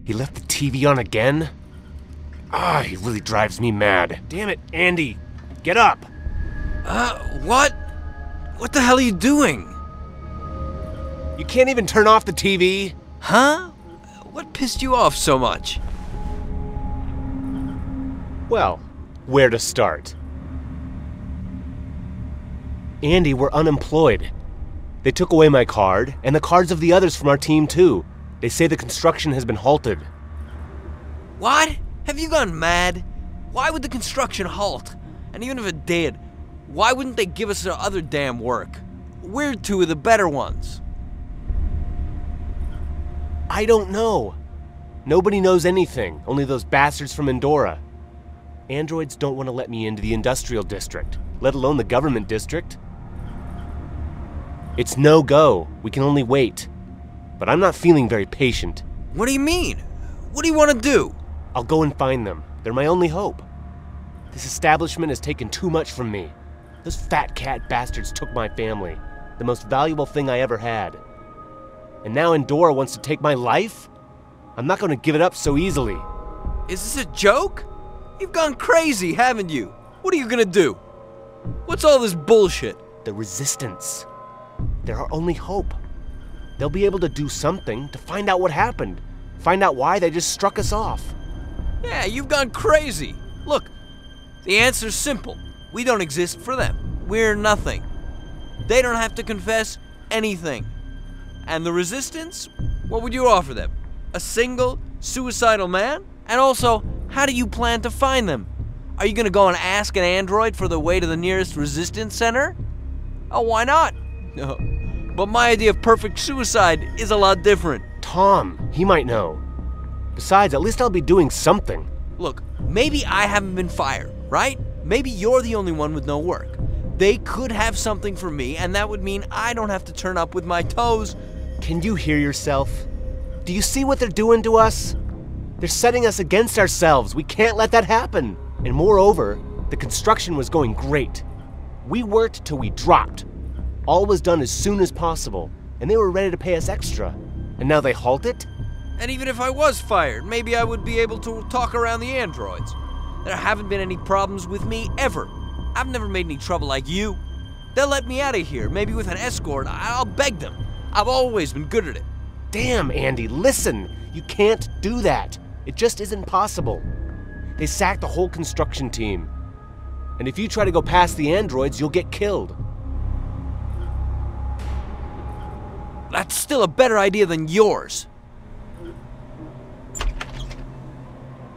He left the TV on again? He really drives me mad. Damn it, Andy. Get up. What? What the hell are you doing? You can't even turn off the TV? Huh? What pissed you off so much? Well, where to start? Andy, we're unemployed. They took away my card, and the cards of the others from our team too. They say the construction has been halted. What? Have you gone mad? Why would the construction halt? And even if it did, why wouldn't they give us our other damn work? We're two of the better ones. I don't know. Nobody knows anything, only those bastards from Endora. Androids don't want to let me into the industrial district, let alone the government district. It's no go. We can only wait. But I'm not feeling very patient. What do you mean? What do you want to do? I'll go and find them. They're my only hope. This establishment has taken too much from me. Those fat cat bastards took my family, the most valuable thing I ever had. And now Endora wants to take my life? I'm not going to give it up so easily. Is this a joke? You've gone crazy, haven't you? What are you gonna do? What's all this bullshit? The Resistance. They're our only hope. They'll be able to do something to find out what happened. Find out why they just struck us off. Yeah, you've gone crazy. Look, the answer's simple. We don't exist for them. We're nothing. They don't have to confess anything. And the Resistance? What would you offer them? A single, suicidal man? And also, how do you plan to find them? Are you gonna go and ask an android for the way to the nearest Resistance center? Oh, why not? No. But my idea of perfect suicide is a lot different. Tom, he might know. Besides, at least I'll be doing something. Look, maybe I haven't been fired, right? Maybe you're the only one with no work. They could have something for me, and that would mean I don't have to turn up with my toes. Can you hear yourself? Do you see what they're doing to us? They're setting us against ourselves. We can't let that happen. And moreover, the construction was going great. We worked till we dropped. All was done as soon as possible, and they were ready to pay us extra. And now they halt it? And even if I was fired, maybe I would be able to talk around the androids. There haven't been any problems with me ever. I've never made any trouble like you. They'll let me out of here, maybe with an escort. I'll beg them. I've always been good at it. Damn, Andy, listen. You can't do that. It just isn't possible. They sacked the whole construction team. And if you try to go past the androids, you'll get killed. That's still a better idea than yours.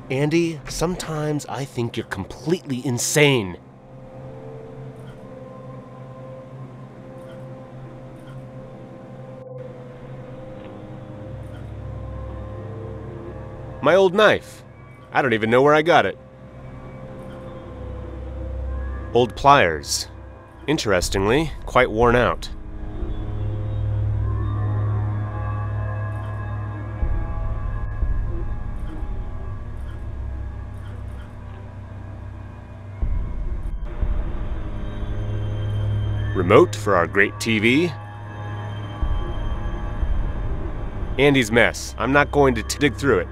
Andy, sometimes I think you're completely insane. My old knife. I don't even know where I got it. Old pliers. Interestingly, quite worn out. Remote for our great TV. Andy's mess. I'm not going to dig through it.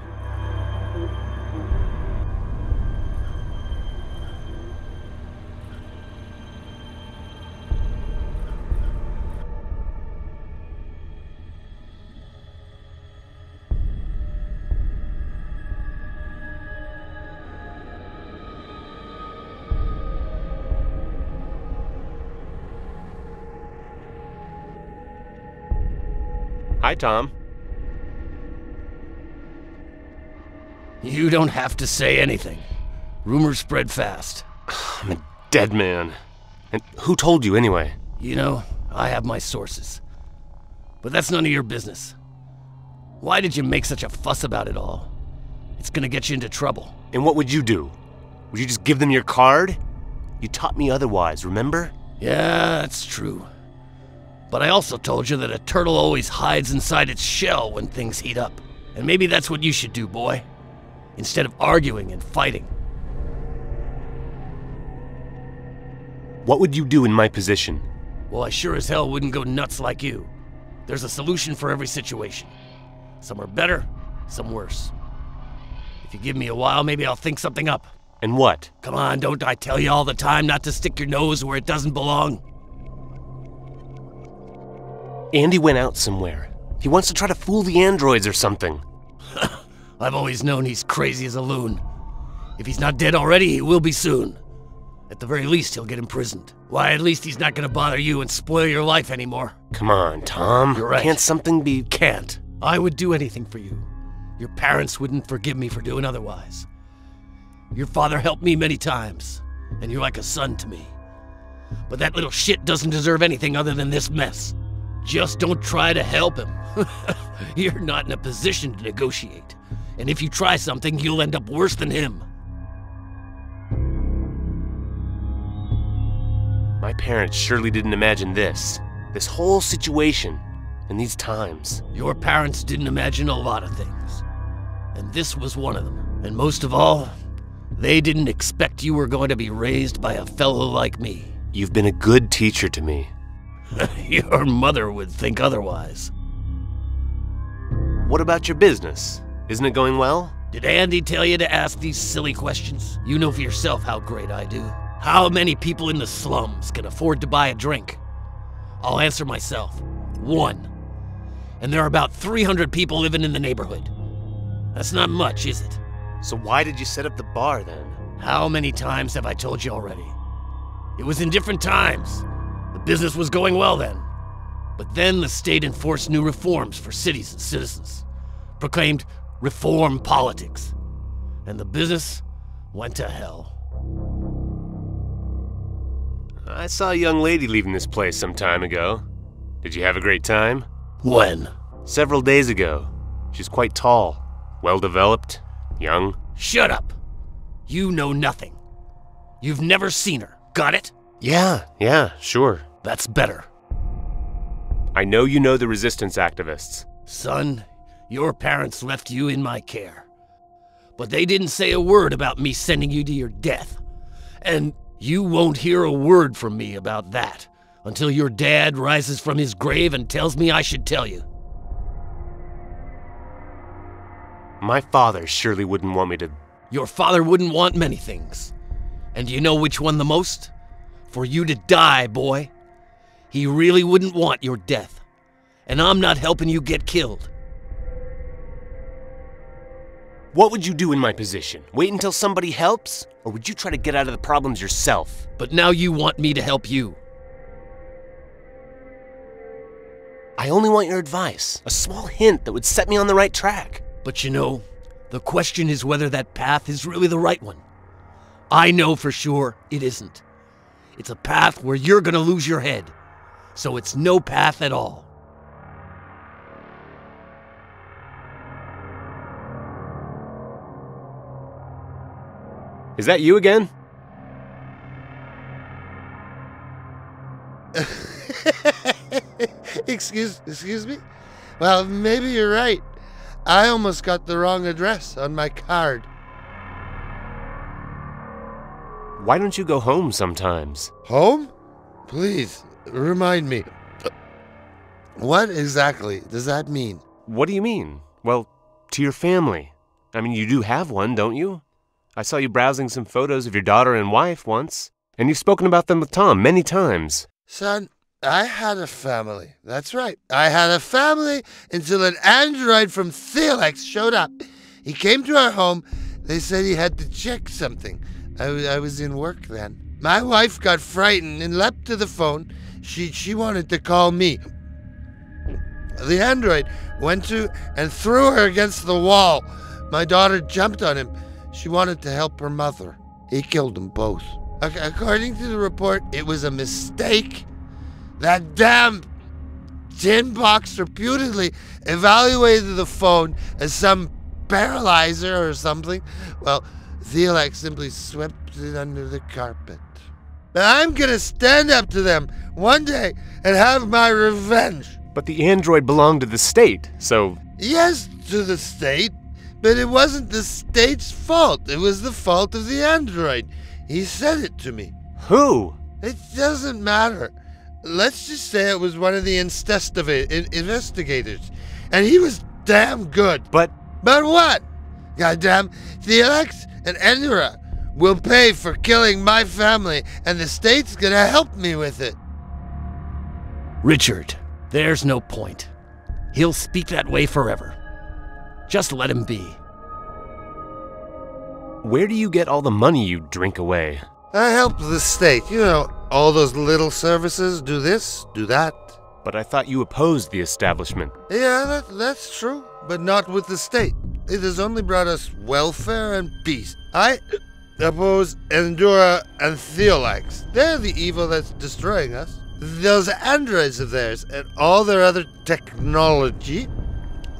Hi, Tom. You don't have to say anything. Rumors spread fast. I'm a dead man. And who told you anyway? You know, I have my sources. But that's none of your business. Why did you make such a fuss about it all? It's gonna get you into trouble. And what would you do? Would you just give them your card? You taught me otherwise, remember? Yeah, that's true. But I also told you that a turtle always hides inside its shell when things heat up. And maybe that's what you should do, boy. Instead of arguing and fighting. What would you do in my position? Well, I sure as hell wouldn't go nuts like you. There's a solution for every situation. Some are better, some worse. If you give me a while, maybe I'll think something up. And what? Come on, don't I tell you all the time not to stick your nose where it doesn't belong? Andy went out somewhere. He wants to try to fool the androids or something. I've always known he's crazy as a loon. If he's not dead already, he will be soon. At the very least, he'll get imprisoned. Why, at least he's not gonna bother you and spoil your life anymore. Come on, Tom. You're right. Can't something be... Can't. I would do anything for you. Your parents wouldn't forgive me for doing otherwise. Your father helped me many times, and you're like a son to me. But that little shit doesn't deserve anything other than this mess. Just don't try to help him. You're not in a position to negotiate. And if you try something, you'll end up worse than him. My parents surely didn't imagine this. This whole situation, and these times. Your parents didn't imagine a lot of things. And this was one of them. And most of all, they didn't expect you were going to be raised by a fellow like me. You've been a good teacher to me. Your mother would think otherwise. What about your business? Isn't it going well? Did Andy tell you to ask these silly questions? You know for yourself how great I do. How many people in the slums can afford to buy a drink? I'll answer myself. 1. And there are about 300 people living in the neighborhood. That's not much, is it? So why did you set up the bar then? How many times have I told you already? It was in different times. The business was going well then. But then the state enforced new reforms for cities and citizens. Proclaimed reform politics. And the business went to hell. I saw a young lady leaving this place some time ago. Did you have a great time? When? Several days ago. She's quite tall, well-developed, young. Shut up! You know nothing. You've never seen her. Got it? Yeah, sure. That's better. I know you know the resistance activists. Son, your parents left you in my care. But they didn't say a word about me sending you to your death. And you won't hear a word from me about that until your dad rises from his grave and tells me I should tell you. My father surely wouldn't want me to... Your father wouldn't want many things. And do you know which one the most? For you to die, boy. He really wouldn't want your death. And I'm not helping you get killed. What would you do in my position? Wait until somebody helps? Or would you try to get out of the problems yourself? But now you want me to help you. I only want your advice. A small hint that would set me on the right track. But you know, the question is whether that path is really the right one. I know for sure it isn't. It's a path where you're gonna lose your head. So it's no path at all. Is that you again? Excuse me? Well, maybe you're right. I almost got the wrong address on my card. Why don't you go home sometimes? Home? Please, remind me. What exactly does that mean? What do you mean? Well, to your family. I mean, you do have one, don't you? I saw you browsing some photos of your daughter and wife once, and you've spoken about them with Tom many times. Son, I had a family. That's right. I had a family until an android from Thelex showed up. He came to our home. They said he had to check something. I was in work then. My wife got frightened and leapt to the phone. She wanted to call me. The android went to and threw her against the wall. My daughter jumped on him. She wanted to help her mother. He killed them both. According to the report, it was a mistake. That damn tin box reputedly evaluated the phone as some paralyzer or something. Well, Thelex simply swept it under the carpet. But I'm gonna stand up to them one day and have my revenge. But the android belonged to the state, so... Yes, to the state, but it wasn't the state's fault. It was the fault of the android. He said it to me. Who? It doesn't matter. Let's just say it was one of the investigators, and he was damn good. But what? Goddamn, Felix and Endura will pay for killing my family, and the state's gonna help me with it. Richard, there's no point. He'll speak that way forever. Just let him be. Where do you get all the money you drink away? I help the state. You know, all those little services, do this, do that. But I thought you opposed the establishment. Yeah, that's true, but not with the state. It has only brought us welfare and peace. I oppose Endura and Theolax. They're the evil that's destroying us. Those androids of theirs and all their other technology,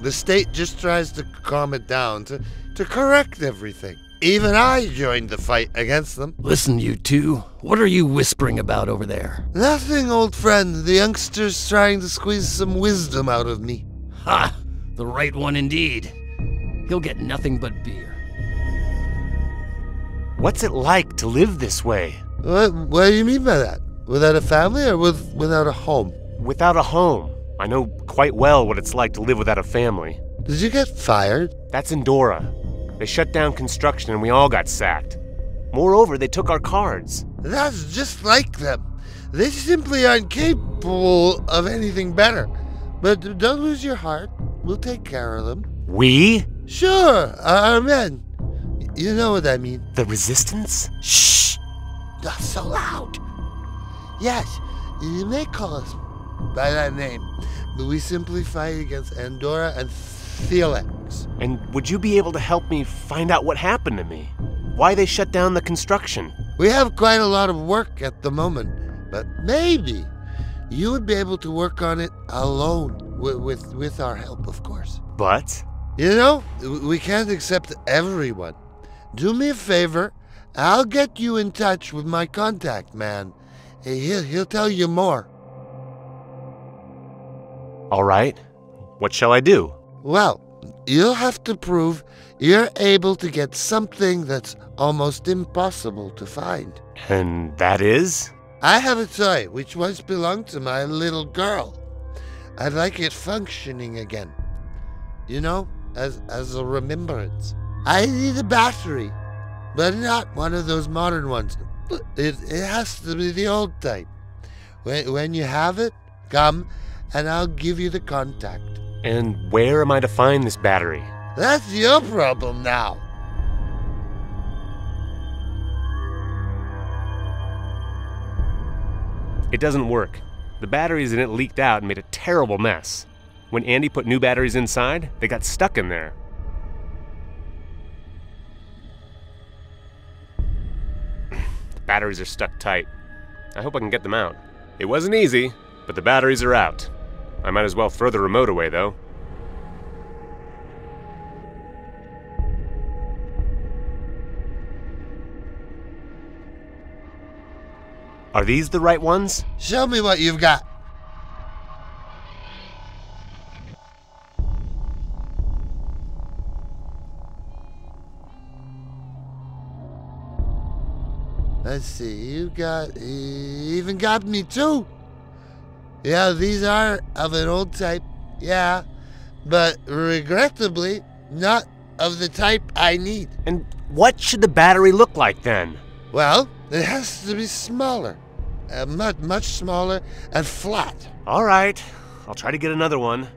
the state just tries to calm it down, to correct everything. Even I joined the fight against them. Listen, you two, what are you whispering about over there? Nothing, old friend. The youngster's trying to squeeze some wisdom out of me. Ha! The right one indeed. He'll get nothing but beer. What's it like to live this way? What do you mean by that? Without a family or without a home? Without a home. I know quite well what it's like to live without a family. Did you get fired? That's Endora. They shut down construction and we all got sacked. Moreover, they took our cards. That's just like them. They simply aren't capable of anything better. But don't lose your heart. We'll take care of them. We? Sure, our men. You know what I mean. The Resistance? Shh! Not so loud. Yes, you may call us by that name, but we simply fight against Endora and Felix. And would you be able to help me find out what happened to me? Why they shut down the construction? We have quite a lot of work at the moment, but maybe you would be able to work on it alone, with our help, of course. But? You know, we can't accept everyone. Do me a favor, I'll get you in touch with my contact man. He'll tell you more. All right. What shall I do? Well, you'll have to prove you're able to get something that's almost impossible to find. And that is? I have a toy which once belonged to my little girl. I'd like it functioning again. You know, as a remembrance. I need a battery, but not one of those modern ones. It has to be the old type. When you have it, come and I'll give you the contact. And where am I to find this battery? That's your problem now. It doesn't work. The batteries in it leaked out and made a terrible mess. When Andy put new batteries inside, they got stuck in there. The batteries are stuck tight. I hope I can get them out. It wasn't easy, but the batteries are out. I might as well throw the remote away, though. Are these the right ones? Show me what you've got. Let's see, you even got me two. Yeah, these are of an old type, yeah, but regrettably not of the type I need. And what should the battery look like then? Well, it has to be smaller, much smaller and flat. All right, I'll try to get another one.